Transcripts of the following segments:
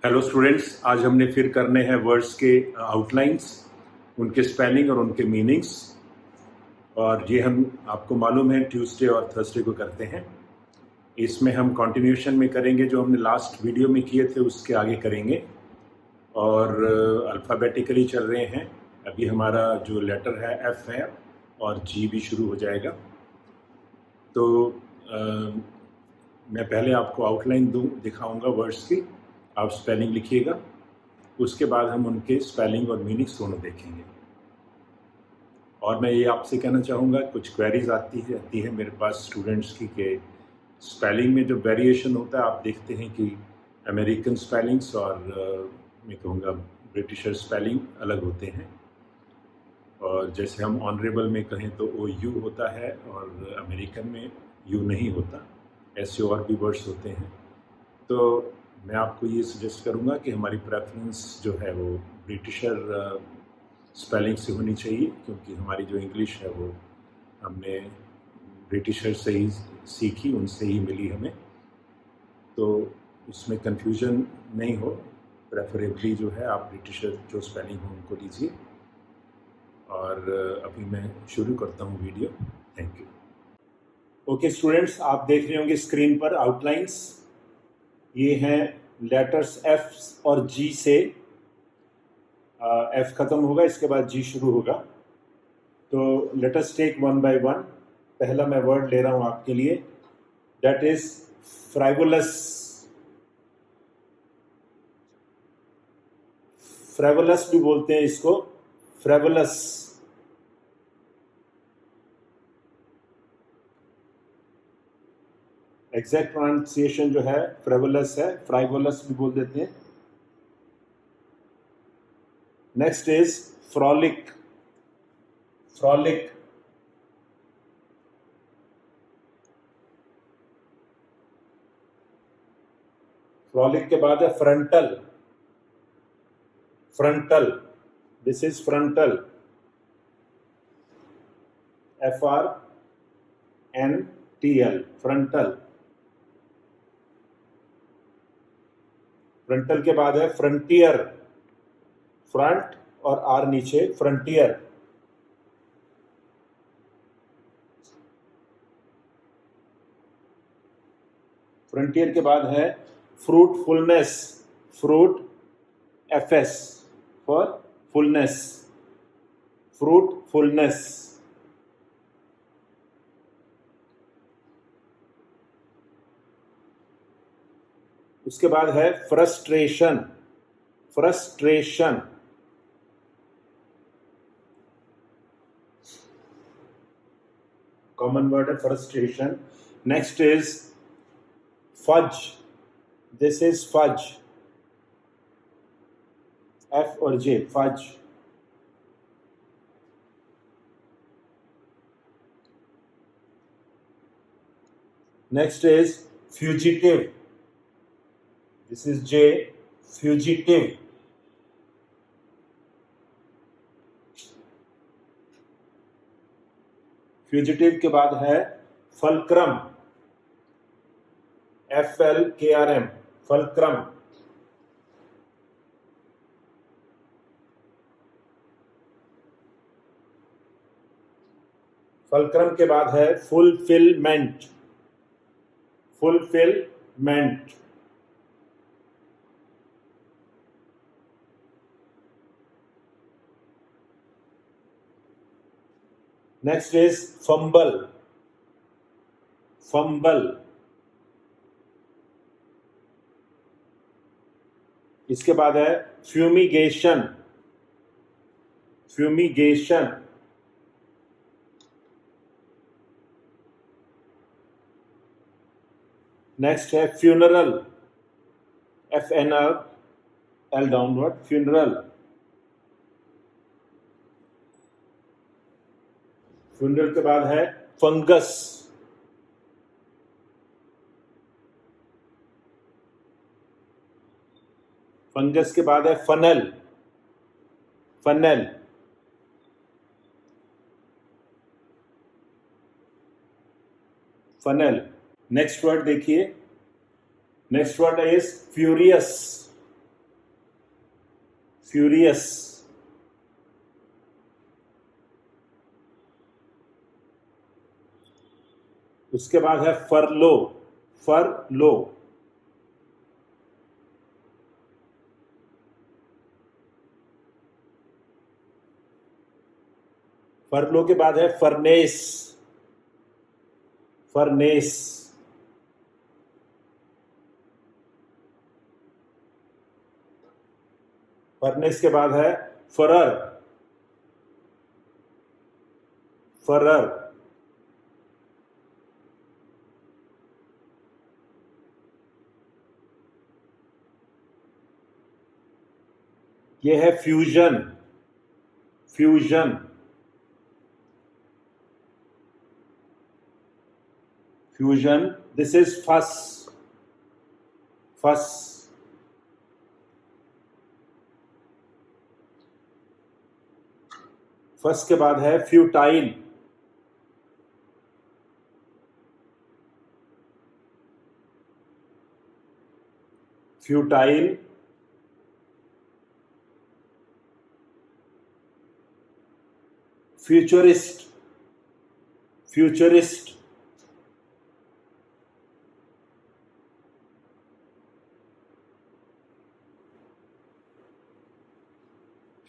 Hello students, आज हमने फिर करने हैं वर्ड्स के आउटलाइंस, उनके स्पेलिंग और उनके मीनिंग्स। और ये हम आपको मालूम है ट्यूसडे और थर्सडे को करते हैं। इसमें हम कंटिन्यूशन में करेंगे, जो हमने लास्ट वीडियो में किए थे उसके आगे करेंगे। और अल्फ़ाबेटिकली चल रहे हैं। अभी हमारा जो लेटर है एफ है और जी भी शुरू हो जाएगा। तो मैं पहले आपको आउटलाइन दिखाऊंगा वर्ड्स की, आप स्पेलिंग लिखिएगा। उसके बाद हम उनके स्पेलिंग और मीनिंग्स दोनों देखेंगे। और मैं ये आपसे कहना चाहूँगा, कुछ क्वेरीज आती है मेरे पास स्टूडेंट्स की कि स्पेलिंग में जो वेरिएशन होता है, आप देखते हैं कि अमेरिकन स्पेलिंग्स और मैं कहूँगा ब्रिटिशर स्पेलिंग अलग होते हैं। और जैसे हम ऑनरेबल में कहें तो ओ यू होता है और अमेरिकन में यू नहीं होता। ऐसे और भी वर्ड्स होते हैं। तो मैं आपको ये सजेस्ट करूँगा कि हमारी प्रेफरेंस जो है वो ब्रिटिशर स्पेलिंग से होनी चाहिए, क्योंकि हमारी जो इंग्लिश है वो हमने ब्रिटिशर से ही सीखी, उनसे ही मिली हमें। तो उसमें कंफ्यूजन नहीं हो, प्रेफरेबली जो है आप ब्रिटिशर जो स्पेलिंग हो उनको लीजिए। और अभी मैं शुरू करता हूँ video. Thank you. Okay students, आप देख रहे होंगे स्क्रीन पर आउटलाइंस। ये हैं लेटर्स एफ और जी से। एफ खत्म होगा, इसके बाद जी शुरू होगा। तो let us take one by one. पहला मैं वर्ड ले रहा हूं आपके लिए, दैट इज फ्राइवोलस। फ्राइवोलस भी बोलते हैं इसको, फ्राइवोलस। एग्जैक्ट प्रोनाउंसिएशन जो है फ्राइवोलस है, फ्राइवोलस भी बोल देते हैं। Next is frolic. Frolic. Frolic के बाद है frontal. Frontal, this is frontal, FRNTL, frontal. Frontal के बाद है फ्रंटियर, फ्रंट और आर नीचे, फ्रंटियर। फ्रंटियर के बाद है fruitfulness, fruit, FS for fullness, fruitfulness. उसके बाद है फ्रस्ट्रेशन, फ्रस्ट्रेशन। कॉमन वर्ड है frustration. Next is fudge, this is fudge, F और J, fudge. Next is fugitive, this is J, fugitive. Fugitive के बाद है फलक्रम, FLKRM, फलक्रम। फलक्रम के बाद है fulfilment, fulfilment. Next is fumble, fumble. इसके बाद है फ्यूमिगेशन, फ्यूमिगेशन। नेक्स्ट है funeral, FNRL downward, funeral. Funeral के बाद है फंगस, फंगस के बाद है फनल, फनल। नेक्स्ट वर्ड देखिए, next word is furious, furious, उसके बाद है फरलो, फरलो, फरलो के बाद है फरनेस, फरनेस, फरनेस के बाद है फरर, फरर, ये है fusion, fusion, fusion, this is फस, फस, फस के बाद है futile, futile, futurist, futurist,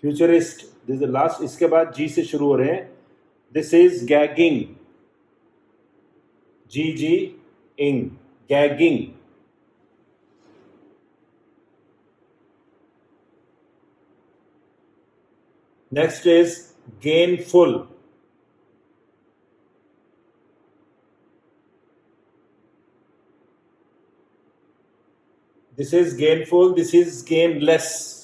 futurist, this is last. इसके बाद जी से शुरू हो रहे हैं, दिस इज गैगिंग, जी जी इंग, gagging, next is gainful, this is gainful, this is gainless,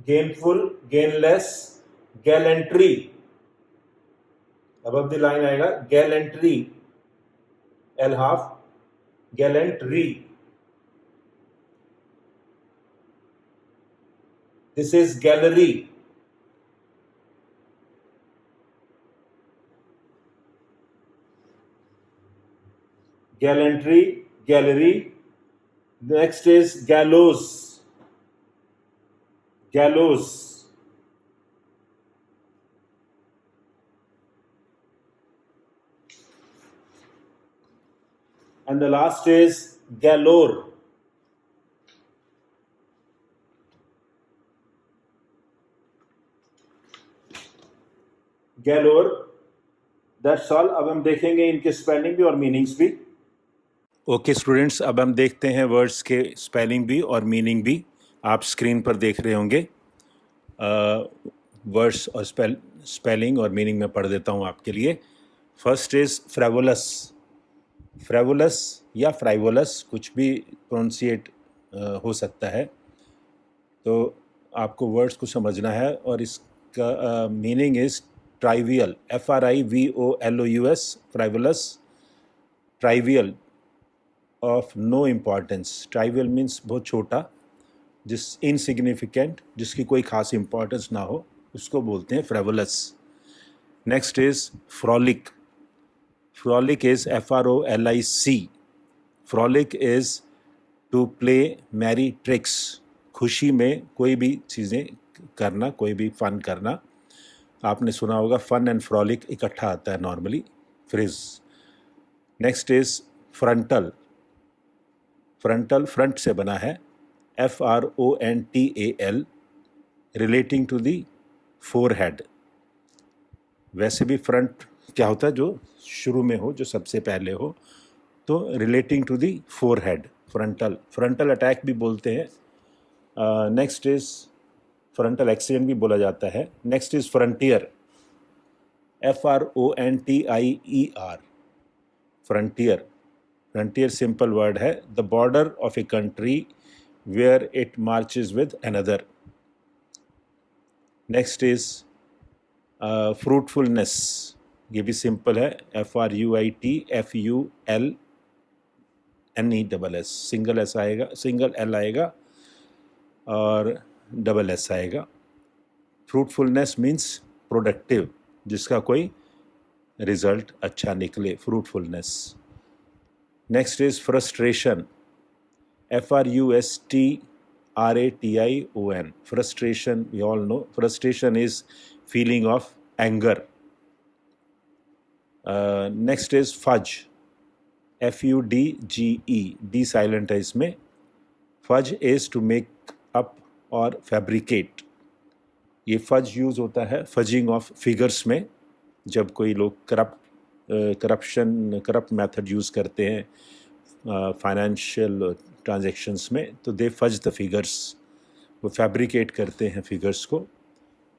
gainful, gainless, gallantry, above the line आएगा gallantry, L half, gallantry, this is gallery, gallantry, gallery, next is gallows, gallows, and the last is galore, galore, that's all। अब हम देखेंगे इनके spelling भी और meanings भी। Okay students, अब हम देखते हैं वर्ड्स के स्पेलिंग भी और मीनिंग भी। आप स्क्रीन पर देख रहे होंगे। वर्ड्स और स्पेलिंग और मीनिंग में पढ़ देता हूँ आपके लिए। फर्स्ट इज फ्रेवुलस, फ्रेवुलस या फ्राइवुलस कुछ भी प्रोनाउंसिएट हो सकता है, तो आपको वर्ड्स को समझना है। और इसका meaning is trivial, FRIVOLOUS, frivolous, trivial of no importance, trivial means बहुत छोटा, जिस इनसिग्निफिकेंट, जिसकी कोई खास इम्पॉर्टेंस ना हो, उसको बोलते हैं frivolous. Next is frolic, frolic is FROLIC, frolic is to play merry tricks, खुशी में कोई भी चीज़ें करना, कोई भी फन करना। आपने सुना होगा फन एंड फ्रॉलिक इकट्ठा आता है normally phrase. Next is frontal, frontal front से बना है, FRONTAL, relating to the forehead. वैसे भी फ्रंट क्या होता है, जो शुरू में हो, जो सबसे पहले हो, तो relating to the forehead, frontal, frontal attack भी बोलते हैं। नेक्स्ट इज फ्रंटल एक्सीडेंट भी बोला जाता है। Next is frontier, FRONTIER, frontier, frontier simple word है, the border of a country where it marches with another. Next is fruitfulness, ये भी सिंपल है, FRUITFULNESS, सिंगल एस आएगा, सिंगल एल आएगा और डबल एस आएगा। फ्रूटफुलनेस मीन्स प्रोडक्टिव, जिसका कोई रिजल्ट अच्छा निकले, fruitfulness. Next is frustration, FRUSTRATION, frustration, we all know frustration is feeling of anger. Next is fudge, FUDGE, D silent है इसमें। fudge is to make up और fabricate, ये fudge use होता है fudging of figures में, जब कोई लोग करप्ट मेथड यूज करते हैं फाइनेंशियल ट्रांजैक्शंस में, तो दे फज द फिगर्स, वो फैब्रिकेट करते हैं फिगर्स को।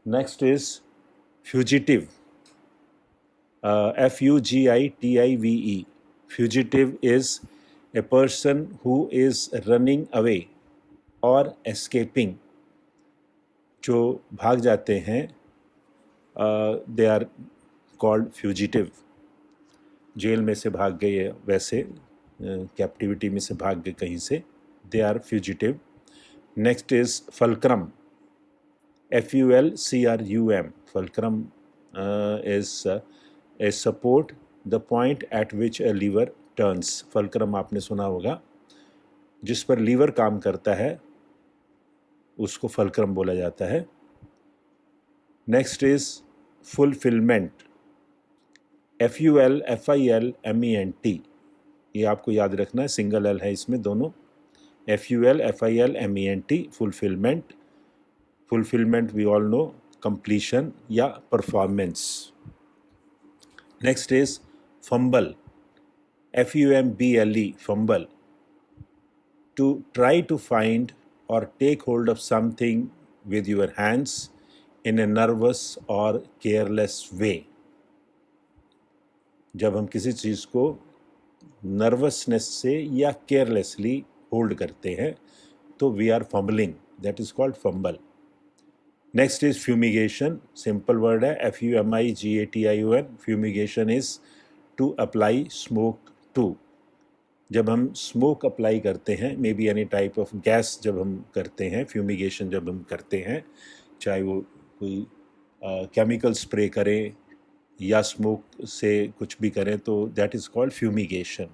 Next is fugitive, FUGITIVE, fugitive is a person who is running away और एस्केपिंग, जो भाग जाते हैं, they are called fugitive. Jail में से भाग गए, वैसे कैप्टिविटी में से भाग गए कहीं से, they are fugitive. Next is fulcrum, FULCRUM, fulcrum is a support the point at which a lever turns. Fulcrum आपने सुना होगा, जिस पर लीवर काम करता है उसको फल्क्रम बोला जाता है। नेक्स्ट इज फुलफिलमेंट, FULFILMENT, ये आपको याद रखना है, सिंगल एल है इसमें दोनों, FULFILMENT, fulfilment. Fulfilment we all know completion या performance. Next is fumble, FUMBLE, fumble, to try to find or take hold of something with your hands in a nervous or careless way। जब हम किसी चीज़ को nervousness से या carelessly hold करते हैं तो we are fumbling, that is called fumble. Next is fumigation, simple word है, FUMIGATION, fumigation is to apply smoke to, जब हम स्मोक अप्लाई करते हैं, may be any type of gas जब हम करते हैं, फ्यूमिगेशन जब हम करते हैं, चाहे वो कोई केमिकल स्प्रे करें या स्मोक से कुछ भी करें, तो that is called fumigation.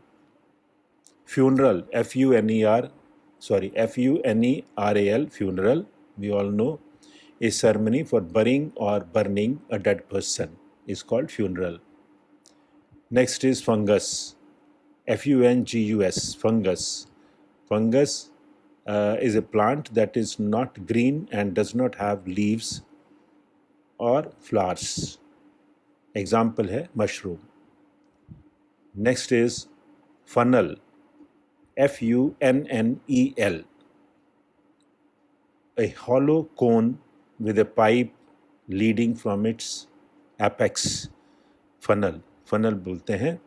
Funeral, FUNERAL, funeral, we all know a ceremony for burying or burning a dead person is called funeral. Next is fungus, FUNGUS, fungus. Fungus is a plant that is not green and does not have leaves or flowers. Example है mushroom. Next is funnel, FUNNEL, a hollow cone with a pipe leading from its apex. Funnel, funnel बोलते हैं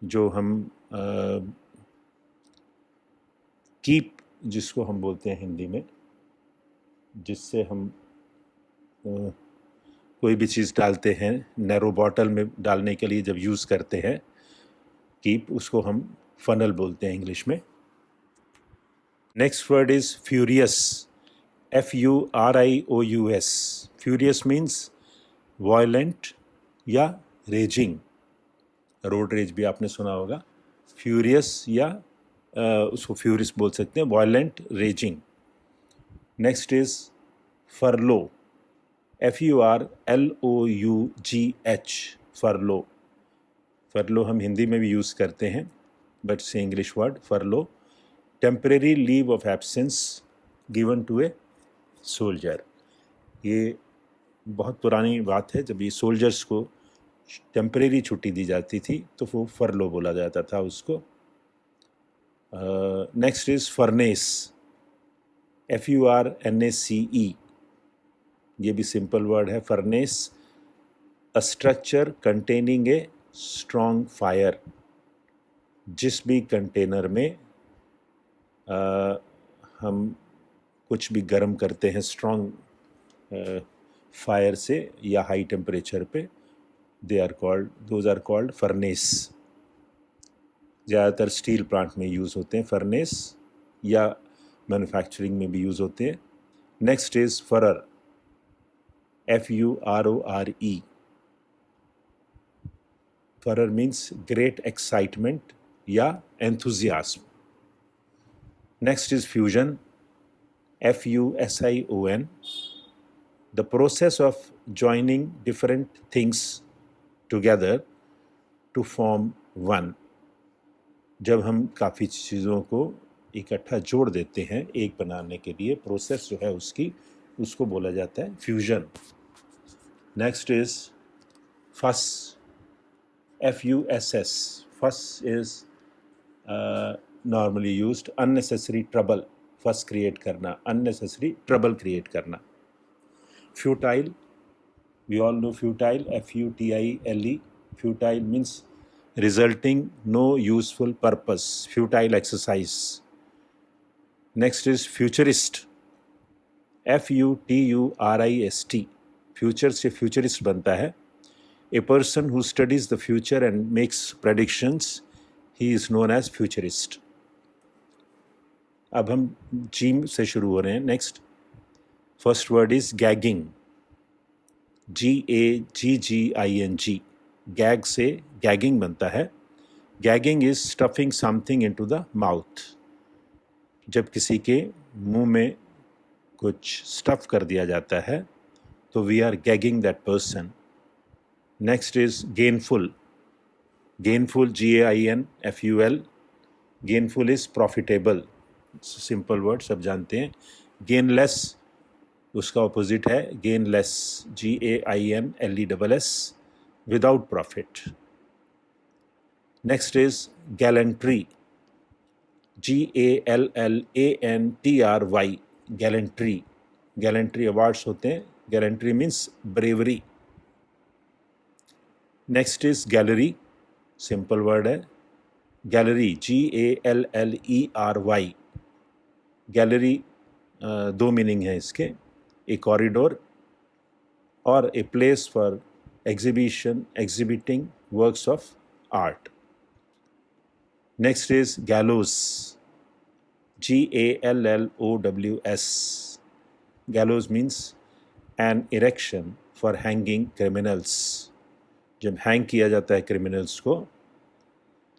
जो हम keep, जिसको हम बोलते हैं हिंदी में, जिससे हम कोई भी चीज़ डालते हैं नैरो बॉटल में डालने के लिए, जब यूज़ करते हैं कीप, उसको हम फनल बोलते हैं इंग्लिश में। Next word is furious, FURIOUS, furious means violent या रेजिंग, रोड रेज भी आपने सुना होगा, फ्यूरियस या उसको फ्यूरियस बोल सकते हैं, violent, raging. Next is furlough, FURLOUGH, furlough. Furlough हम हिंदी में भी यूज़ करते हैं, but say English word furlough, temporary leave of absence given to a soldier. ये बहुत पुरानी बात है, जब ये सोल्जर्स को टेम्परेरी छुट्टी दी जाती थी तो वो फरलो बोला जाता था उसको। नेक्स्ट इज फर्नेस, FURNACE, ये भी सिंपल वर्ड है, furnace, a structure containing a strong fire, जिस भी कंटेनर में हम कुछ भी गर्म करते हैं स्ट्रॉन्ग फायर से या हाई टेम्परेचर पे, those are called furnace। ज़्यादातर स्टील प्लांट में यूज़ होते हैं फर्नेस, या मैन्युफैक्चरिंग में भी यूज़ होते हैं। Next is furore, FURORE, furore means great excitement या enthusiasm. Next is fusion, FUSION, the process of joining different things together to form one. जब हम काफ़ी चीज़ों को इकट्ठा जोड़ देते हैं एक बनाने के लिए, प्रोसेस जो है उसको बोला जाता है fusion. Next is fuss, FUSS. Fuss is normally used unnecessary trouble, fuss create करना, अननेसेसरी ट्रबल क्रिएट करना. Futile, we all know futile, FUTILE. Futile means resulting no useful purpose, futile exercise. Next is futurist, FUTURIST. Future से futurist बनता है. A person who studies the future and makes predictions, he is known as futurist. अब हम gym से शुरू हो रहे हैं. Next first word is gagging, GAGGING. Gag से गैगिंग बनता है. Gagging is stuffing something into the mouth. जब किसी के मुंह में कुछ स्टफ कर दिया जाता है तो we are gagging that person. Next is gainful, gainful GAINFUL. Gainful is profitable, simple word सब जानते हैं. गेनलेस उसका ऑपोजिट है गेनलेस, GAINLESS, without profit. Next is gallantry, GALLANTRY. gallantry, gallantry awards होते हैं. gallantry means bravery. Next is gallery, simple word है. gallery, GALLERY. gallery दो meaning है इसके, ए कॉरिडोर और a place for exhibiting works of art. Next is gallows, GALLOWS. gallows means an erection for hanging criminals. जब hang किया जाता है criminals को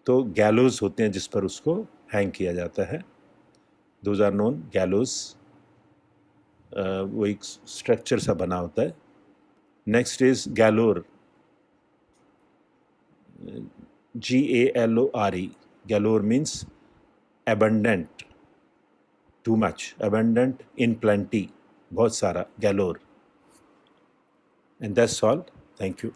तो गैलोज होते हैं जिस पर उसको हैंग किया जाता है. Those are known gallows. वो एक स्ट्रक्चर सा बना होता है. Next is galore, GALORE. galore means abundant, too much, abundant, in plenty, बहुत सारा, galore. And that's all. Thank you.